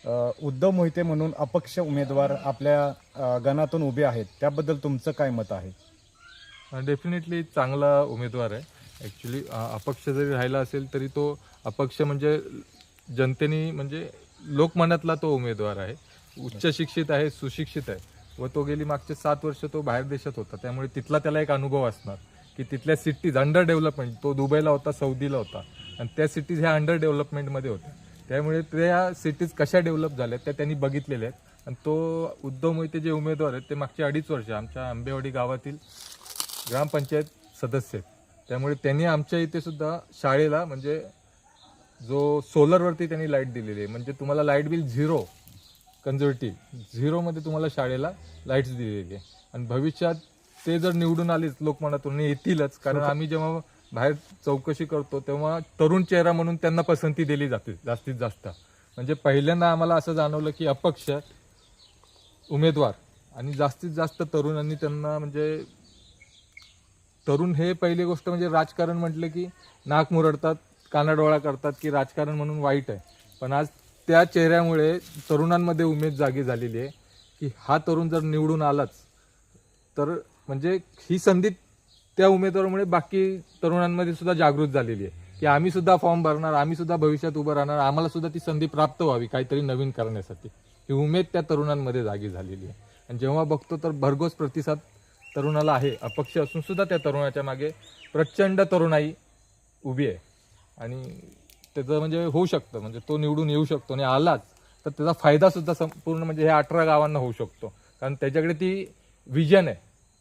उद्धव मोहिते म्हणून अपक्ष उमेदवार आपल्या गणातून उभे आहेत, त्याबद्दल तुमचं काय मत आहे? डेफिनेटली चांगला उमेदवार आहे. ॲक्च्युली अपक्ष जरी राहिला असेल तरी तो अपक्ष म्हणजे जनतेने म्हणजे लोकमनातला तो उमेदवार आहे. उच्च शिक्षित आहे, सुशिक्षित आहे व तो गेली मागचे 7 वर्ष तो बाहेर देशात होता. त्यामुळे तिथला त्याला एक अनुभव असणार की तिथल्या सिटीज अंडर डेव्हलपमेंट, तो दुबईला होता, सौदीला होता आणि त्या सिटीज ह्या अंडर डेव्हलपमेंटमध्ये होत्या. त्यामुळे त्या सिटीज कशा डेव्हलप झाल्या त्या त्यांनी बघितलेल्या आहेत. आणि तो उद्धव मोहिते जे उमेदवार आहेत ते मागचे 2.5 वर्ष आमच्या आंबेवाडी गावातील ग्रामपंचायत सदस्य आहेत. त्यामुळे त्यांनी आमच्या इथे सुद्धा शाळेला म्हणजे जो सोलरवरती त्यांनी लाईट दिलेली आहे, म्हणजे तुम्हाला लाईट बिल झिरो कन्झर्वेटिव्ह झिरोमध्ये तुम्हाला शाळेला लाईट्स दिलेली आहे. आणि भविष्यात ते जर निवडून आलेच लोकमनातून येतीलच, कारण आम्ही जेव्हा बाहेर चौकशी करतो तेव्हा तरुण चेहरा म्हणून त्यांना पसंती दिली जाते जास्तीत जास्त. म्हणजे पहिल्यांदा आम्हाला असं जाणवलं की अपक्ष उमेदवार आणि जास्तीत जास्त तरुणांनी त्यांना म्हणजे तरुण हे पहिली गोष्ट म्हणजे राजकारण म्हटलं की नाक मुरडतात, कानाडोळा करतात की राजकारण म्हणून वाईट आहे. पण आज त्या चेहऱ्यामुळे तरुणांमध्ये उमेद जागी झालेली आहे की हा तरुण जर निवडून आलाच तर म्हणजे ही संधी त्या उमेदवारामुळे बाकी तरुणांमध्ये सुद्धा जागृत झालेली आहे की आम्ही सुद्धा फॉर्म भरणार, आम्ही सुद्धा भविष्यात उभं राहणार, आम्हाला सुद्धा ती संधी प्राप्त व्हावी काहीतरी नवीन करण्यासाठी. ही उमेद त्या तरुणांमध्ये जागी झालेली आहे. आणि जेव्हा बघतो तर भरघोस प्रतिसाद तरुणाला आहे. अपक्ष असून सुद्धा त्या तरुणाच्या मागे प्रचंड तरुणाई उभी आहे आणि त्याचं म्हणजे होऊ शकतं, म्हणजे तो निवडून येऊ शकतो आणि आलाच तर त्याचा फायदा सुद्धा संपूर्ण म्हणजे ह्या 18 गावांना होऊ शकतो, कारण त्याच्याकडे ती विजन आहे.